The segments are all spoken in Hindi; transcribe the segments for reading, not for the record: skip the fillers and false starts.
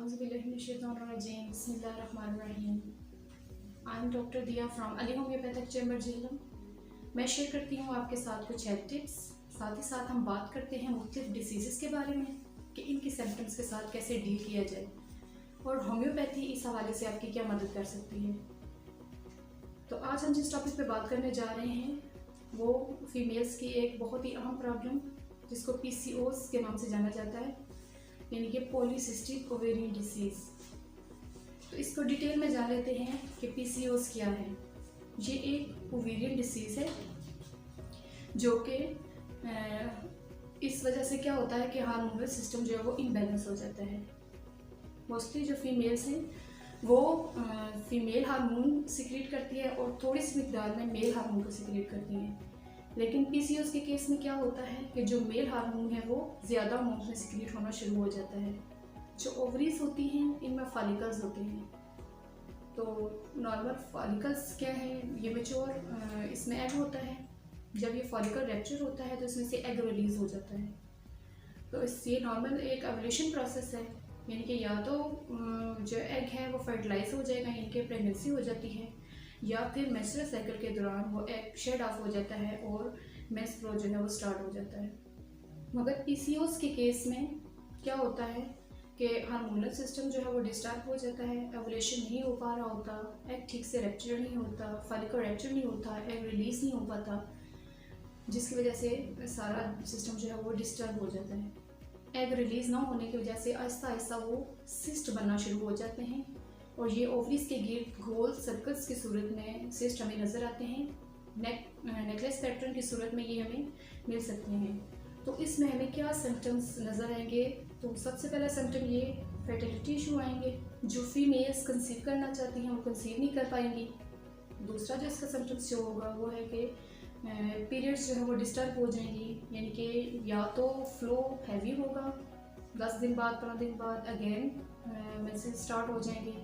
Auzubillahiminash-shaytanir-rajim. Bismillahir-rahmanir-rahim. I am doctor Diya from Ali homeopathic chamber Jhelum. मैं शेयर करती हूँ आपके साथ कुछ हेल्थ टिप्स। साथ ही साथ हम बात करते हैं मुख्तलिफ डिसीज़ के बारे में कि इनकी सिम्टम्स के साथ कैसे डील किया जाए और होम्योपैथी इस हवाले से आपकी क्या मदद कर सकती है। तो आज हम जिस टॉपिक पे बात करने जा रहे हैं वो फीमेल्स की एक बहुत ही अहम प्रॉब्लम जिसको PCOS के नाम से जाना जाता है, यानी कि पॉलीसिस्टिक ओवेरियन डिसीज़। तो इसको डिटेल में जान लेते हैं कि PCOS क्या है। ये एक ओवेरियन डिसीज़ है जो कि इस वजह से क्या होता है कि हार्मोनल सिस्टम जो है वो इम्बैलेंस हो जाता है। मोस्टली जो फीमेल्स हैं वो फीमेल हार्मोन सिक्रीट करती है और थोड़ी सी मिकदार में मेल हार्मोन को सिक्रीट करती हैं। लेकिन PCOS के केस में क्या होता है कि जो मेल हार्मोन है वो ज़्यादा अमाउंट में सिक्रीट होना शुरू हो जाता है। जो ओवरीज होती हैं इनमें फॉलिकल्स होते हैं। तो नॉर्मल फॉलिकल्स क्या है, ये मेच्योर इसमें एग होता है। जब ये फॉलिकल रैप्चर होता है तो इसमें से एग रिलीज हो जाता है। तो ये नॉर्मल एक एवोल्यूशन प्रोसेस है, यानी कि या तो जो एग है वो फर्टिलाइज हो जाएगा, यानी कि प्रेगनेंसी हो जाती है, या फिर मेंस्ट्रुअल साइकिल के दौरान वो एग शेड ऑफ हो जाता है और मेंस फ्लो जो है वो स्टार्ट हो जाता है। मगर PCOS के केस में क्या होता है कि हार्मोनल सिस्टम जो है वो डिस्टर्ब हो जाता है, एवोल्यूशन नहीं हो पा रहा होता, एग ठीक से रैप्चर नहीं होता, फॉलिकल रैप्चर नहीं होता, एग रिलीज नहीं हो पाता, जिसकी वजह से सारा सिस्टम जो है वो डिस्टर्ब हो जाता है। एग रिलीज ना होने की वजह से आहिस्ता आहिस्ता वो सिस्ट बनना शुरू हो जाते हैं और ये ओवरीज के गिर्द गोल सर्कल्स की सूरत में सिस्ट हमें नज़र आते हैं। नेकलेस पैटर्न की सूरत में ये हमें मिल सकते हैं। तो इसमें हमें क्या सिम्टम्स नज़र आएंगे? तो सबसे पहला सिम्टम ये फर्टिलिटी इशू आएंगे। जो फीमेल्स कंसीव करना चाहती हैं वो कंसीव नहीं कर पाएंगी। दूसरा जो इसका सिम्टम्स जो होगा वो है कि पीरियड्स जो है वो डिस्टर्ब हो जाएंगी, यानी कि या तो फ्लो हैवी होगा, 10 दिन बाद 15 दिन बाद अगेन मेंसेस स्टार्ट हो जाएंगे,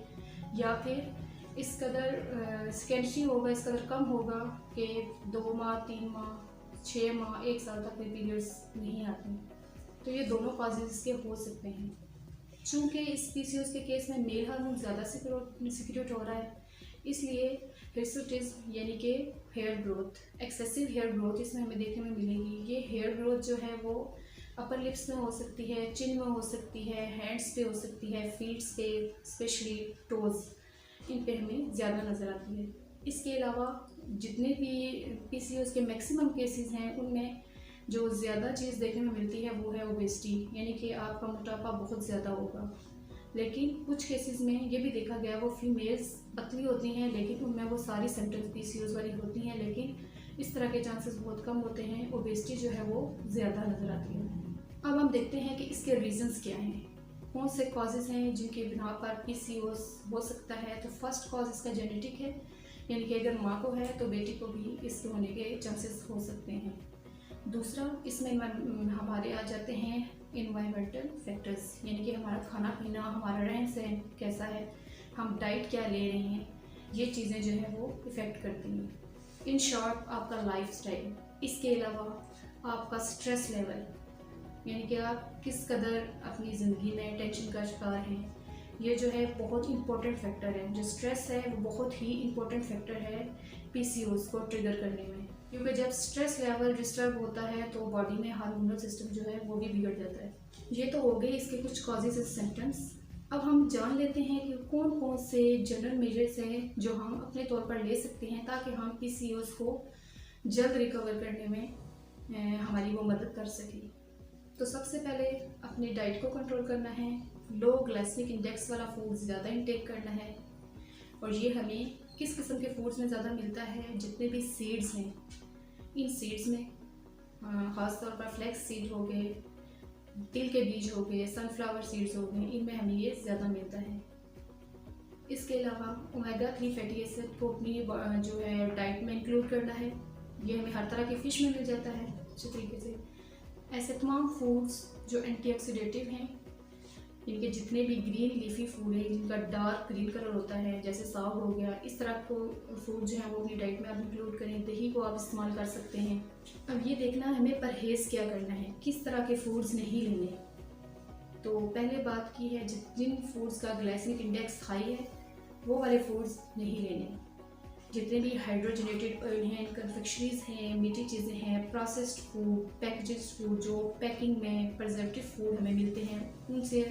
या फिर इस कदर सेकेंडरी होगा, इस कदर कम होगा कि 2 माह 3 माह 6 माह 1 साल तक पीरियड्स नहीं आते। तो ये दोनों कॉजेज इसके हो सकते हैं। चूँकि इस PCOS के केस में मेल हार्मोन ज़्यादा सिक्रीट हो रहा है, इसलिए हिर्सुटिज्म यानी कि hair growth, excessive hair growth इसमें हमें देखने में मिलेगी। ये हेयर ग्रोथ जो है वो अपर लिप्स में हो सकती है, चिन में हो सकती है, हैंड्स पे हो सकती है, फीट्स पे, स्पेशली टोज़, इन पे हमें ज़्यादा नज़र आती है। इसके अलावा जितने भी PCOS के मैक्सिमम केसेस हैं उनमें जो ज़्यादा चीज़ देखने में मिलती है वो है ओबेसिटी, यानी कि आपका मोटापा बहुत ज़्यादा होगा। लेकिन कुछ केसेस में ये भी देखा गया वो फीमेल्स पतली होती हैं लेकिन उनमें वो सारी सिम्टम्स PCOS वाली होती हैं, लेकिन इस तरह के चांसेस बहुत कम होते हैं। ओबेसिटी जो है वो ज़्यादा नज़र आती है। अब हम देखते हैं कि इसके रीजंस क्या हैं, कौन से कॉजेज़ हैं जिनके बिना पर PCOS हो सकता है। तो फर्स्ट कॉज इसका जेनेटिक है, यानी कि अगर माँ को है तो बेटी को भी इसके होने के चांसेस हो सकते हैं। दूसरा इसमें हमारे आ जाते हैं इन्वायरमेंटल फैक्टर्स, यानी कि हमारा खाना पीना, हमारा रहन सहन कैसा है, हम डाइट क्या ले रहे हैं, ये चीज़ें जो है वो इफ़ेक्ट करती हैं। इन शॉर्ट आपका लाइफस्टाइल। इसके अलावा आपका स्ट्रेस लेवल, यानी कि आप किस कदर अपनी ज़िंदगी में टेंशन का शिकार हैं, ये जो है बहुत इंपॉर्टेंट फैक्टर है। जो स्ट्रेस है वो बहुत ही इंपॉर्टेंट फैक्टर है PCOS को ट्रिगर करने में, क्योंकि जब स्ट्रेस लेवल डिस्टर्ब होता है तो बॉडी में हार्मोनल सिस्टम जो है वो भी बिगड़ जाता है। ये तो हो गए इसके कुछ कॉजेज एंड सिम्टम्स। अब हम जान लेते हैं कि कौन कौन से जनरल मेजर्स हैं जो हम अपने तौर पर ले सकते हैं ताकि हम PCOS को जल्द रिकवर करने में हमारी वो मदद कर सकें। तो सबसे पहले अपनी डाइट को कंट्रोल करना है, लो ग्लाइसेमिक इंडेक्स वाला फूड ज़्यादा इंटेक करना है, और ये हमें किस किस्म के फूड्स में ज़्यादा मिलता है, जितने भी सीड्स हैं इन सीड्स में ख़ास तौर पर फ्लैक्स सीड हो गए, तिल के बीज हो गए, सनफ्लावर सीड्स हो गए, इनमें हमें ये ज़्यादा मिलता है। इसके अलावा ओमेगा 3 फैटी एसिड को अपनी जो है डाइट में इंक्लूड करना है। ये हमें हर तरह के फ़िश में मिल जाता है अच्छे तरीके से। ऐसे तमाम फूड्स जो एंटीऑक्सीडेटिव हैं, इनके जितने भी ग्रीन लीफी फूड है जिनका डार्क ग्रीन कलर होता है, जैसे साग हो गया, इस तरह को फूड जो है वो अपनी डाइट में आप इंक्लूड करें। दही को आप इस्तेमाल कर सकते हैं। अब ये देखना है हमें परहेज़ क्या करना है, किस तरह के फूड्स नहीं लेने। तो पहले बात की है, जिन फूड्स का ग्लाइसेमिक इंडेक्स हाई है वो वाले फूड्स नहीं लेने। जितने भी हाइड्रोजनेटेड ऑयल हैं, कन्फेक्शनरीज हैं, मीठी चीज़ें हैं, प्रोसेस्ड फूड, पैकेजेड फूड, जो पैकिंग में प्रिजर्वेटिव फूड हमें मिलते हैं, उनसे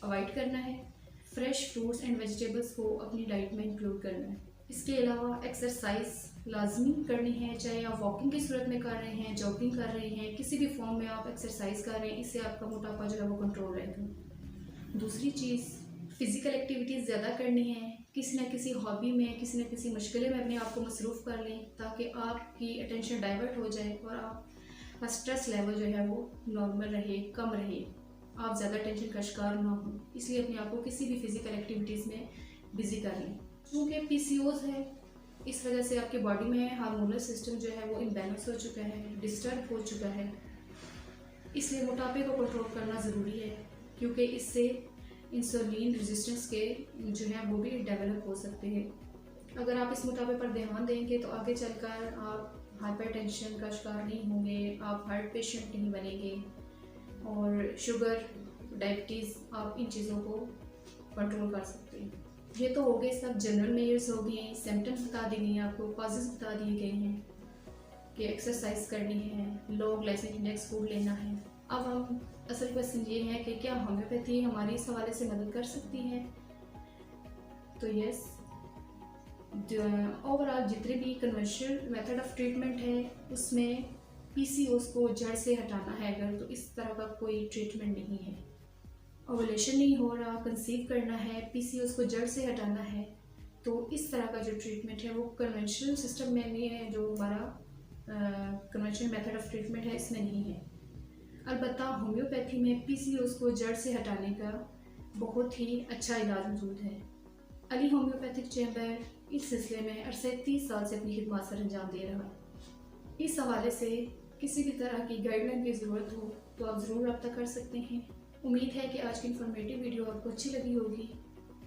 अवॉइड करना है। फ्रेश फ्रूट्स एंड वेजिटेबल्स को अपनी डाइट में इंक्लूड करना है। इसके अलावा एक्सरसाइज लाजमी करनी है, चाहे आप वॉकिंग की सूरत में कर रहे हैं, जॉगिंग कर रहे हैं, किसी भी फॉर्म में आप एक्सरसाइज कर रहे हैं, इससे आपका मोटापा जो है वो कंट्रोल रहेगा। दूसरी चीज़, फिज़िकल एक्टिविटीज़ ज़्यादा करनी है। किसी न किसी हॉबी में, किसी न किसी मुश्किल में अपने आप को मसरूफ़ कर लें, ताकि आपकी अटेंशन डाइवर्ट हो जाए और आपका स्ट्रेस लेवल जो है वो नॉर्मल रहे, कम रहे, आप ज़्यादा टेंशन का शिकार ना हो। इसलिए अपने आप को किसी भी फिज़िकल एक्टिविटीज़ में बिज़ी कर लें। क्योंकि PCOS है, इस वजह से आपकी बॉडी में हार्मोनल सिस्टम जो है वो इम्बैलेंस हो चुका है, डिस्टर्ब हो चुका है। इसलिए मोटापे को कंट्रोल करना ज़रूरी है, क्योंकि इससे इंसुलिन रेजिस्टेंस के जो है वो भी डेवलप हो सकते हैं। अगर आप इस मोटापे पर ध्यान देंगे तो आगे चलकर आप हाइपरटेंशन का शिकार नहीं होंगे, आप हार्ट पेशेंट नहीं बनेंगे, और शुगर, डायबिटीज़, आप इन चीज़ों को कंट्रोल कर सकते हैं। ये तो हो गए सब जनरल मेजर्स हो गए, सिम्टम्स बता दिए गए हैं, आपको कॉजेज़ बता दिए गए हैं कि एक्सरसाइज करनी है, लो ग्लाइसेमिक इंडेक्स फूड लेना है। अब हम असल क्वेश्चन ये है कि क्या होम्योपैथी हमारी इस हवाले से मदद कर सकती है? तो यस, ओवरऑल जितने भी कन्वेंशनल मेथड ऑफ ट्रीटमेंट है उसमें PCOS को जड़ से हटाना है अगर, तो इस तरह का कोई ट्रीटमेंट नहीं है। ओवुलेशन नहीं हो रहा, कंसीव करना है, PCOS को जड़ से हटाना है, तो इस तरह का जो ट्रीटमेंट है वो कन्वेंशनल सिस्टम में नहीं है, जो हमारा कन्वेंशनल मेथड ऑफ ट्रीटमेंट है इसमें नहीं है। अलबत्ता होम्योपैथी में PCOS को जड़ से हटाने का बहुत ही अच्छा इलाज मौजूद है। अली होम्योपैथिक चैम्बर इस सिलसिले में अरसे 30 साल से अपनी खिदमत सर अंजाम दे रहा है। इस हवाले से किसी भी तरह की गाइडलाइन की ज़रूरत हो तो आप ज़रूर रब्ता कर सकते हैं। उम्मीद है कि आज की इन्फॉर्मेटिव वीडियो आपको अच्छी लगी होगी।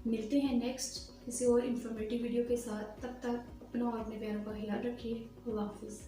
मिलते हैं नेक्स्ट किसी और इन्फॉर्मेटिव वीडियो के साथ। तब तक अपना और अपने प्यारों का ख्याल रखिए। अल्लाह हाफिज़।